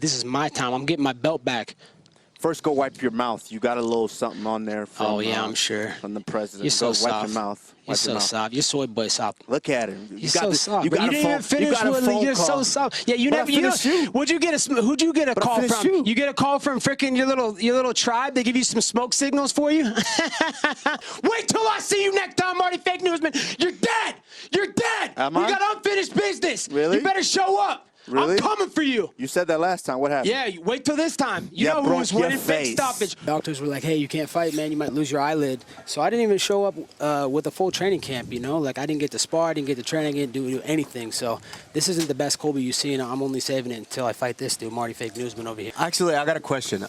This is my time. I'm getting my belt back. First, go wipe your mouth. You got a little something on there from, oh, yeah, I'm sure. From the president. You're so go soft. Wipe your mouth. You're so soft. You're soy boy soft. Look at him. You're so soft. You got you didn't even finish, Woodley. You're so soft. Yeah, you never. You know, who'd you get a call from? You get a call from freaking your little tribe. They give you some smoke signals for you. Wait till I see you next time, Marty Fake Newsman. You're dead. You're dead. Am I? You got unfinished business. Really? You better show up. Really? I'm coming for you. You said that last time. What happened? Yeah, you wait till this time. You know who was winning fake stoppage. Doctors were like, hey, you can't fight, man. You might lose your eyelid. So I didn't even show up with a full training camp, you know? Like, I didn't get to spar, I didn't get to train, I didn't do anything. So this isn't the best Colby you've seen. I'm only saving it until I fight this dude, Marty Fake Newsman over here. Actually, I got a question.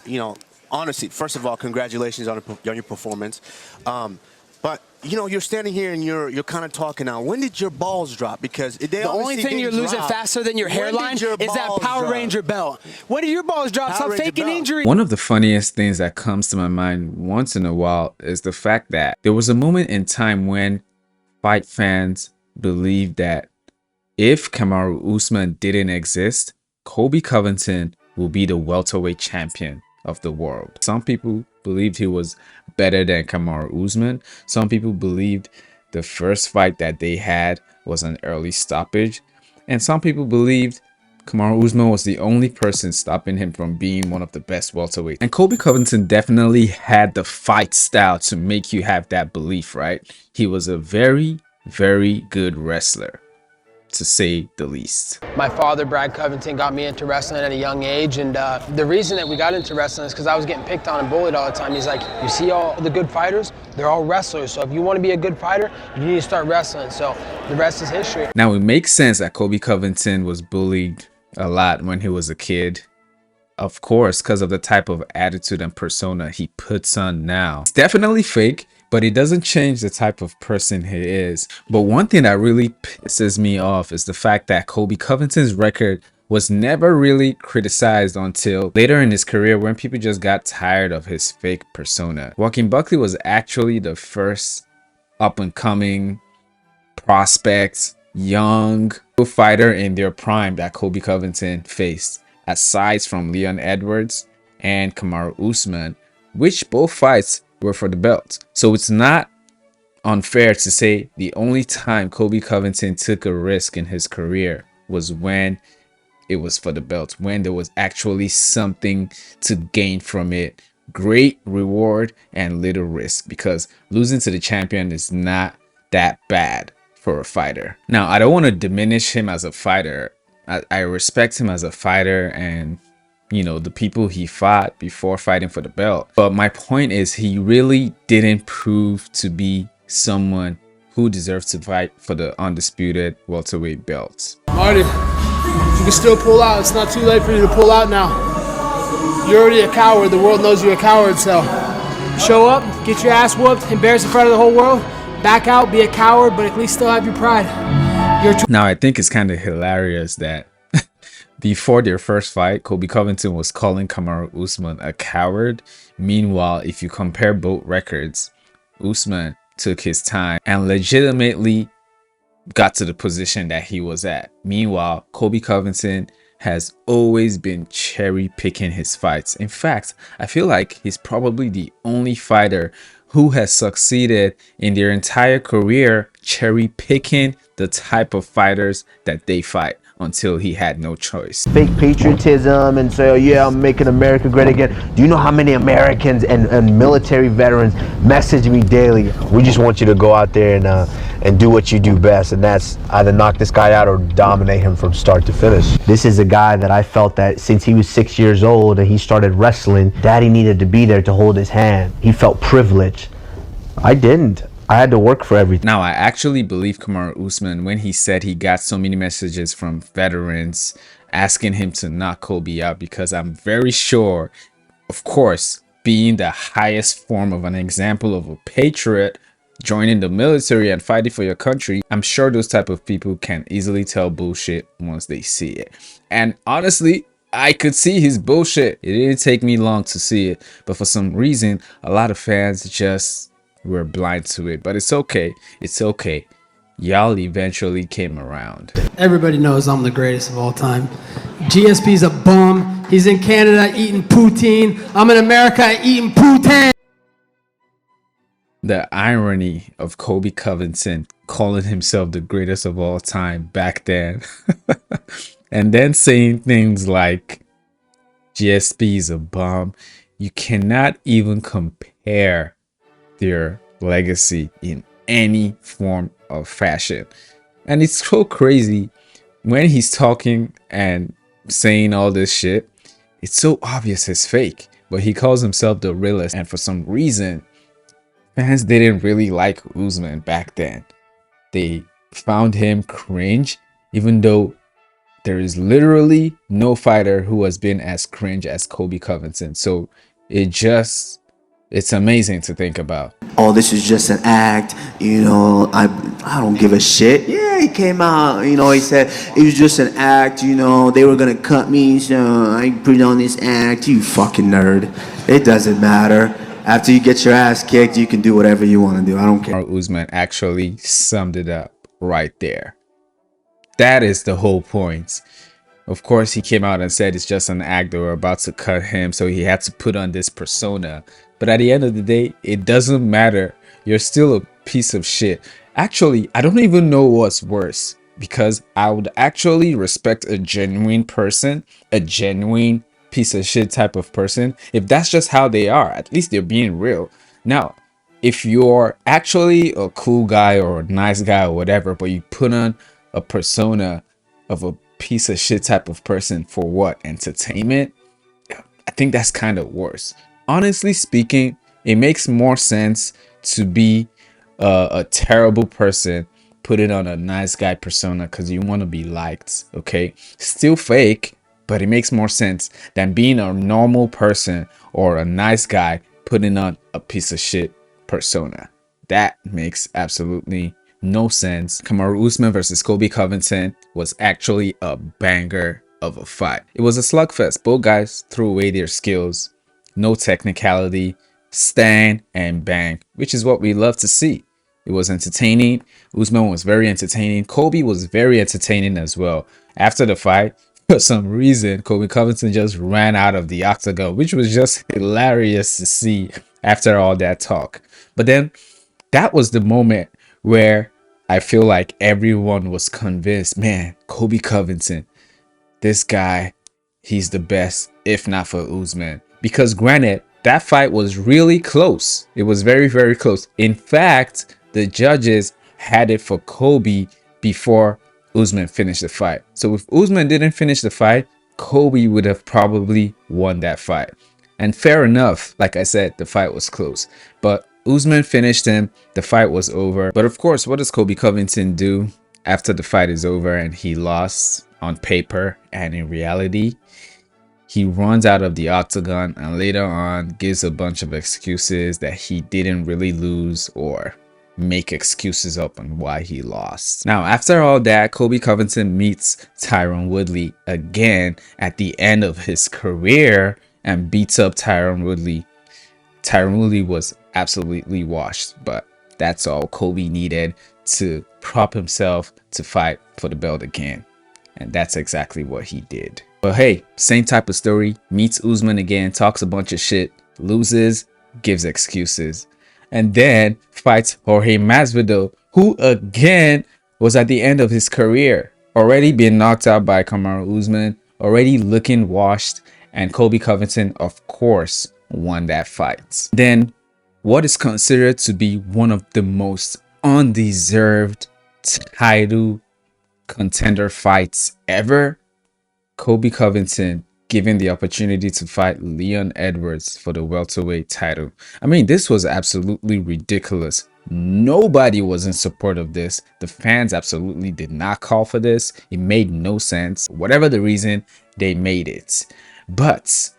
You know, honestly, first of all, congratulations on your performance. But you know, you're standing here and you're kind of talking now. When did your balls drop? Because the only thing you're losing faster than your hairline is that Power Ranger belt. When did your balls drop? Stop faking injury. One of the funniest things that comes to my mind once in a while is the fact that there was a moment in time when fight fans believed that if Kamaru Usman didn't exist, Colby Covington will be the welterweight champion of the world. Some people believed he was better than Kamaru Usman. Some people believed the first fight that they had was an early stoppage. And some people believed Kamaru Usman was the only person stopping him from being one of the best welterweights. And Colby Covington definitely had the fight style to make you have that belief, right? He was a very, very good wrestler, to say the least. My father, Brad Covington, got me into wrestling at a young age, and the reason that we got into wrestling is because I was getting picked on and bullied all the time. He's like, you see all the good fighters? They're all wrestlers, so if you want to be a good fighter, you need to start wrestling. So the rest is history. Now, it makes sense that Colby Covington was bullied a lot when he was a kid. Of course, because of the type of attitude and persona he puts on now. It's definitely fake, but it doesn't change the type of person he is. But one thing that really pisses me off is the fact that Colby Covington's record was never really criticized until later in his career, when people just got tired of his fake persona. Joaquin Buckley was actually the first up-and-coming prospect, young fighter in their prime that Colby Covington faced, aside from Leon Edwards and Kamaru Usman, which both fights were for the belt. So it's not unfair to say the only time Colby Covington took a risk in his career was when it was for the belt, when there was actually something to gain from it. Great reward and little risk, because losing to the champion is not that bad for a fighter. Now, I don't want to diminish him as a fighter. I respect him as a fighter and, you know, the people he fought before fighting for the belt. But my point is, he really didn't prove to be someone who deserves to fight for the undisputed welterweight belts. Marty, you can still pull out. It's not too late for you to pull out now. You're already a coward. The world knows you're a coward, so show up, get your ass whooped, embarrass in front of the whole world, back out, be a coward, but at least still have your pride. Now, I think it's kind of hilarious that before their first fight, Colby Covington was calling Kamaru Usman a coward. Meanwhile, if you compare both records, Usman took his time and legitimately got to the position that he was at. Meanwhile, Colby Covington has always been cherry picking his fights. In fact, I feel like he's probably the only fighter who has succeeded in their entire career cherry picking the type of fighters that they fight, until he had no choice. Fake patriotism and say, oh yeah, I'm making America great again. Do you know how many Americans and military veterans message me daily? We just want you to go out there and do what you do best, and that's either knock this guy out or dominate him from start to finish. This is a guy that I felt that since he was 6 years old and he started wrestling, Daddy needed to be there to hold his hand. He felt privileged. I didn't. I had to work for everything. Now, I actually believe Kamaru Usman when he said he got so many messages from veterans asking him to knock Colby out, because I'm very sure, of course, being the highest form of an example of a patriot, joining the military and fighting for your country, I'm sure those type of people can easily tell bullshit once they see it. And honestly, I could see his bullshit. It didn't take me long to see it, but for some reason, a lot of fans just were blind to it. But it's okay. It's okay. y'all eventually came around. Everybody knows I'm the greatest of all time. GSP's a bum. He's in Canada eating poutine. I'm in America eating poutine. The irony of Colby Covington calling himself the greatest of all time back then. And then saying things like GSP is a bum. You cannot even compare their legacy in any form of fashion. And it's so crazy when he's talking and saying all this shit. It's so obvious it's fake, but he calls himself the realest. And for some reason, fans didn't really like Usman back then. They found him cringe, even though there is literally no fighter who has been as cringe as Colby Covington. So it's amazing to think about. Oh, this is just an act, you know, I don't give a shit. Yeah, he came out, you know, he said it was just an act, you know, they were gonna cut me, so I put on this act. You fucking nerd. It doesn't matter. After you get your ass kicked, you can do whatever you want to do. I don't care. Usman actually summed it up right there. That is the whole point. Of course, he came out and said it's just an act. They were about to cut him, so he had to put on this persona. But at the end of the day, it doesn't matter. You're still a piece of shit. Actually, I don't even know what's worse, because I would actually respect a genuine person, a genuine piece of shit type of person, if that's just how they are. At least they're being real. Now, if you're actually a cool guy or a nice guy or whatever, but you put on a persona of a piece of shit type of person for what? Entertainment? I think that's kind of worse. Honestly speaking, it makes more sense to be a terrible person, put it on a nice guy persona because you want to be liked. Okay, still fake, but it makes more sense than being a normal person or a nice guy putting on a piece of shit persona. That makes absolutely no sense. Kamaru Usman versus Colby Covington was actually a banger of a fight. It was a slugfest. Both guys threw away their skills. No technicality. Stand and bang, which is what we love to see. It was entertaining. Usman was very entertaining. Colby was very entertaining as well. After the fight, for some reason, Colby Covington just ran out of the octagon, which was just hilarious to see after all that talk. But then that was the moment where I feel like everyone was convinced, man, Colby Covington, this guy, he's the best, if not for Usman. Because granted, that fight was really close. It was very, very close. In fact, the judges had it for Colby before Usman finished the fight. So if Usman didn't finish the fight, Colby would have probably won that fight. And fair enough, like I said, the fight was close. But Usman finished him, the fight was over. But of course, what does Colby Covington do after the fight is over and he lost on paper and in reality? He runs out of the octagon and later on gives a bunch of excuses that he didn't really lose or make excuses up on why he lost. Now, after all that, Colby Covington meets Tyron Woodley again at the end of his career and beats up Tyron Woodley. Tyron Woodley was absolutely washed, but that's all Colby needed to prop himself to fight for the belt again. And that's exactly what he did. But hey, same type of story. Meets Usman again, talks a bunch of shit, loses, gives excuses, and then fights Jorge Masvidal, who again was at the end of his career, already been knocked out by Kamaru Usman, already looking washed, and Colby Covington, of course, won that fight. Then what is considered to be one of the most undeserved title contender fights ever, Colby Covington given the opportunity to fight Leon Edwards for the welterweight title. I mean, this was absolutely ridiculous. Nobody was in support of this. The fans absolutely did not call for this. It made no sense. Whatever the reason, they made it. But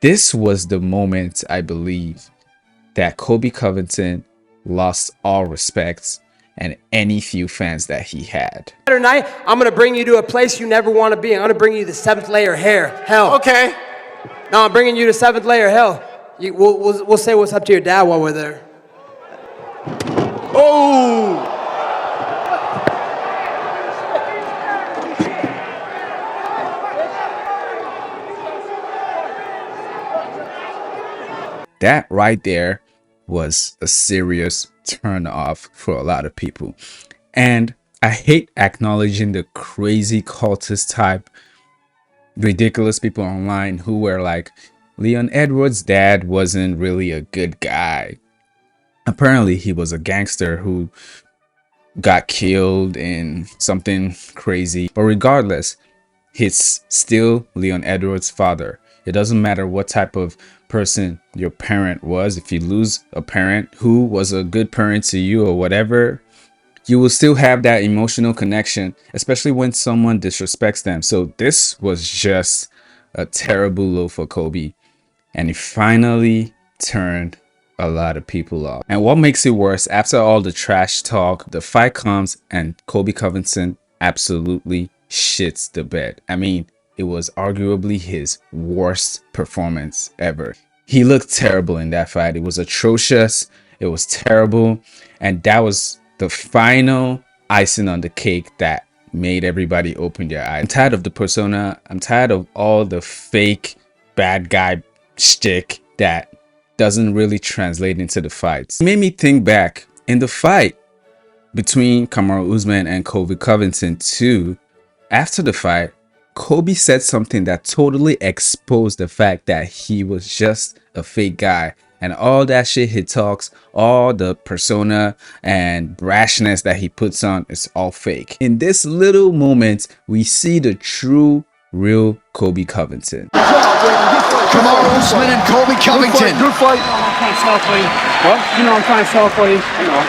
this was the moment, I believe, that Colby Covington lost all respect and any few fans that he had. Tonight, I'm gonna bring you to a place you never want to be. I'm gonna bring you the 7th layer hell. Okay. No, I'm bringing you to 7th layer hell. We'll say what's up to your dad while we're there. Oh! That right there was a serious turn off for a lot of people. And I hate acknowledging the crazy cultist type, ridiculous people online who were like, Leon Edwards' dad wasn't really a good guy. Apparently, he was a gangster who got killed in something crazy. But regardless, he's still Leon Edwards' father. It doesn't matter what type of person your parent was. If you lose a parent who was a good parent to you or whatever, you will still have that emotional connection, especially when someone disrespects them. So this was just a terrible low for Colby, and it finally turned a lot of people off. And what makes it worse, after all the trash talk, the fight comes and Colby Covington absolutely shits the bed. I mean, it was arguably his worst performance ever. He looked terrible in that fight. It was atrocious. It was terrible. And that was the final icing on the cake that made everybody open their eyes. I'm tired of the persona. I'm tired of all the fake bad guy shtick that doesn't really translate into the fights. It made me think back in the fight between Kamaru Usman and Colby Covington too. After the fight, Colby said something that totally exposed the fact that he was just a fake guy. And all that shit he talks, all the persona and brashness that he puts on is all fake. In this little moment, we see the true, real Colby Covington. Come on, Usman and Colby Covington. Good fight. I'm trying to sell for you. What? You know I'm trying to sell for you.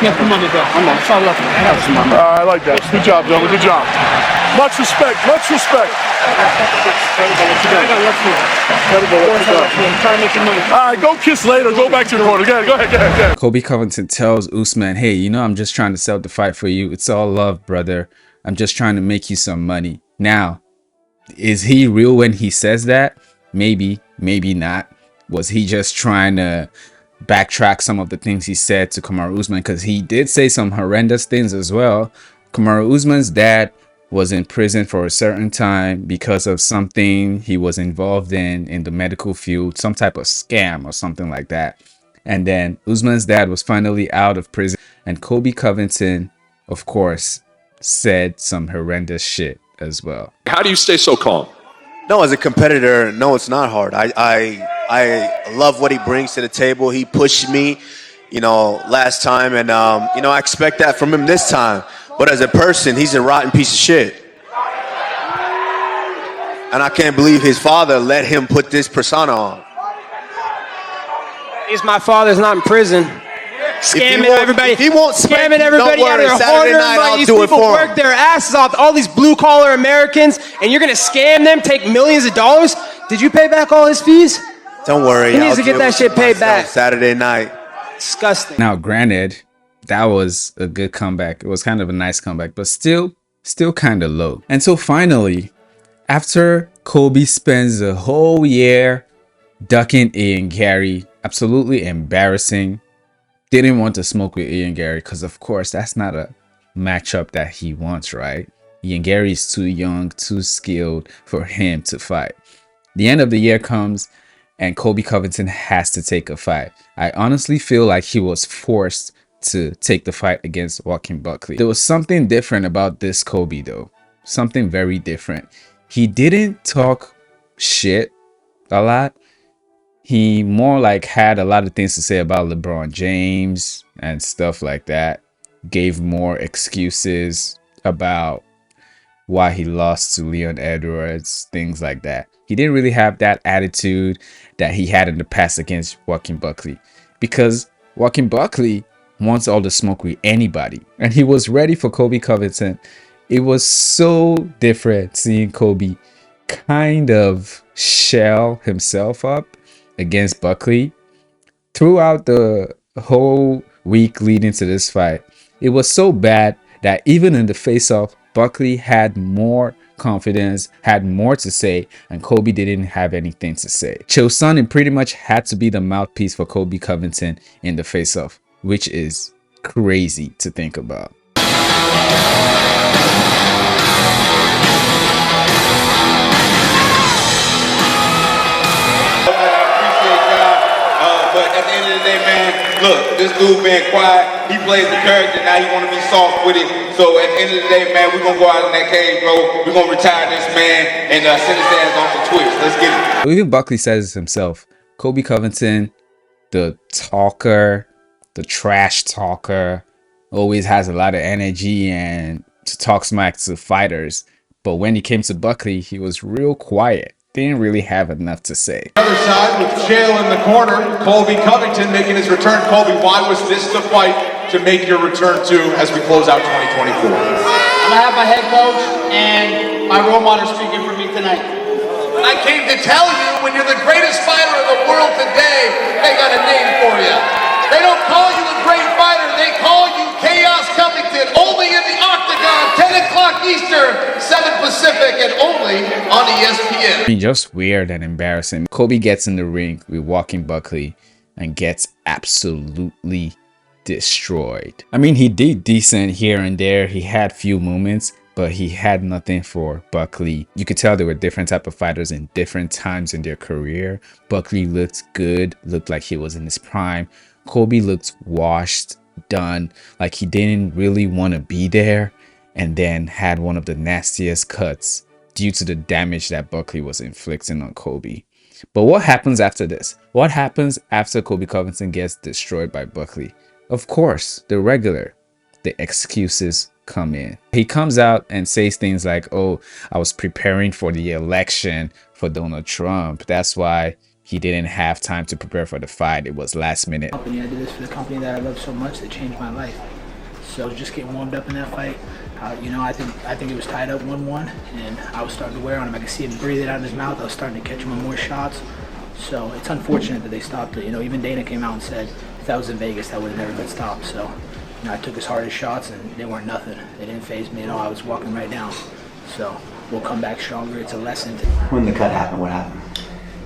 Get the money back. I'm on. Try left. I have some money. I like that. Good job, gentlemen. Good job. Much respect. Much respect. All right, go kiss later. Go back to the corner. Go ahead. Colby Covington tells Usman, hey, you know, I'm just trying to sell the fight for you. It's all love, brother. I'm just trying to make you some money. Now, is he real when he says that? Maybe, maybe not. Was he just trying to backtrack some of the things he said to Kamaru Usman? Because he did say some horrendous things as well. Kamaru Usman's dad was in prison for a certain time because of something he was involved in the medical field, some type of scam or something like that. And then Usman's dad was finally out of prison, and Colby Covington, of course, said some horrendous shit as well. How do you stay so calm? No, as a competitor, no, it's not hard. I love what he brings to the table. He pushed me, you know, last time, and you know, I expect that from him this time. But as a person, he's a rotten piece of shit. And I can't believe his father let him put this persona on. He's my father's not in prison. Scamming everybody. He won't scamming everybody out of their hard-earned money. These people work their asses off. All these blue-collar Americans, and you're gonna scam them, take millions of dollars. Did you pay back all his fees? Don't worry. He needs to get that shit paid back. Saturday night. Disgusting. Now, granted, that was a good comeback. It was kind of a nice comeback, but still kind of low. And so finally, after Colby spends a whole year ducking Ian Gary, absolutely embarrassing, didn't want to smoke with Ian Gary because, of course, that's not a matchup that he wants, right? Ian Gary is too young, too skilled for him to fight. The end of the year comes and Colby Covington has to take a fight. I honestly feel like he was forced to take the fight against Joaquin Buckley. There was something different about this Colby though. Something very different. He didn't talk shit a lot. He more like had a lot of things to say about LeBron James and stuff like that. Gave more excuses about why he lost to Leon Edwards, things like that. He didn't really have that attitude that he had in the past against Joaquin Buckley, because Joaquin Buckley wants all the smoke with anybody, and he was ready for Colby Covington. It was so different seeing Colby kind of shell himself up against Buckley throughout the whole week leading to this fight. It was so bad that even in the face-off, Buckley had more confidence, had more to say, and Colby didn't have anything to say. Chael Sonnen pretty much had to be the mouthpiece for Colby Covington in the face-off, which is crazy to think about. But at the end of the day, man, look, this dude being quiet, he plays the character, now he want to be soft with it. So at the end of the day, man, we're going to go out in that cage, bro. We're going to retire this man and send his ass off to Twitch. Let's get it. Even Buckley says himself, Colby Covington, the talker, the trash talker, always has a lot of energy and to talk smack to fighters. But when he came to Buckley, he was real quiet. Didn't really have enough to say. Other side with Chael in the corner, Colby Covington making his return. Colby, why was this the fight to make your return to as we close out 2024? I have my head coach and my role model speaking for me tonight. I came to tell you, when you're the greatest fighter in the world today, they got a name for you. They don't call you a great fighter, they call you Chaos Covington, only in the octagon, 10 o'clock Eastern, 7 Pacific, and only on ESPN. I mean, just weird and embarrassing. Colby gets in the ring with Walking Buckley and gets absolutely destroyed. I mean, he did decent here and there. He had few moments, but he had nothing for Buckley. You could tell they were different type of fighters in different times in their career. Buckley looked good, looked like he was in his prime. Colby looked washed, done, like he didn't really want to be there, and then had one of the nastiest cuts due to the damage that Buckley was inflicting on Colby. But what happens after this? What happens after Colby Covington gets destroyed by Buckley? Of course, the excuses come in. He comes out and says things like, oh, I was preparing for the election for Donald Trump. That's why he didn't have time to prepare for the fight. It was last minute. I did this for the company that I love so much that changed my life. So just getting warmed up in that fight, you know, I think it was tied up 1-1, and I was starting to wear on him. I could see him breathing out of his mouth. I was starting to catch him on more shots. So it's unfortunate that they stopped it. You know, even Dana came out and said if that was in Vegas, that would have never been stopped. So, you know, I took his hardest shots and they weren't nothing. They didn't faze me at all. I was walking right down. So we'll come back stronger. It's a lesson. When the cut happened, what happened?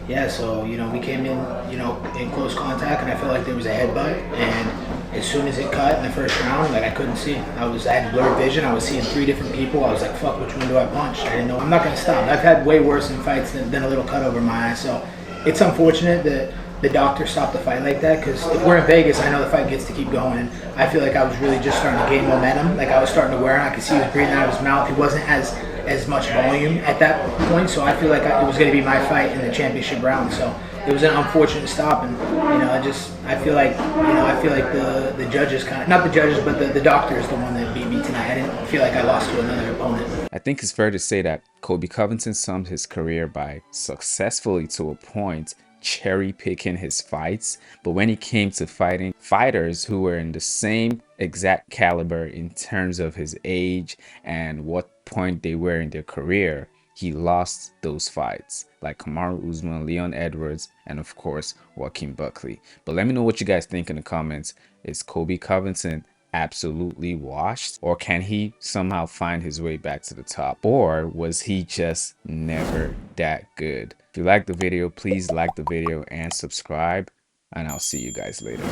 Yeah, so, you know, we came in, you know, in close contact, and I felt like there was a headbutt, and as soon as it cut in the first round, like, I couldn't see. I had blurred vision. I was seeing 3 different people. I was like, fuck, which one do I punch? I didn't know. I'm not going to stop. I've had way worse in fights than a little cut over my eye, so it's unfortunate that the doctor stopped the fight like that, because if we're in Vegas, I know the fight gets to keep going, and I feel like I was really just starting to gain momentum. Like, I was starting to wear on. I could see he was breathing out of his mouth. He wasn't as much volume at that point, so I feel like it was going to be my fight in the championship round. So it was an unfortunate stop, and you know, I feel like the judges kind of, not the judges, but the doctor is the one that beat me tonight. I didn't feel like I lost to another opponent. I think it's fair to say that Colby Covington summed his career by successfully, to a point, cherry picking his fights. But when he came to fighting fighters who were in the same exact caliber in terms of his age and what point they were in their career, he lost those fights, like Kamaru Usman, Leon Edwards, and of course Joaquin Buckley. But let me know what you guys think in the comments. Is Colby Covington absolutely washed, or can he somehow find his way back to the top, or was he just never that good? If you like the video, please like the video and subscribe, and I'll see you guys later.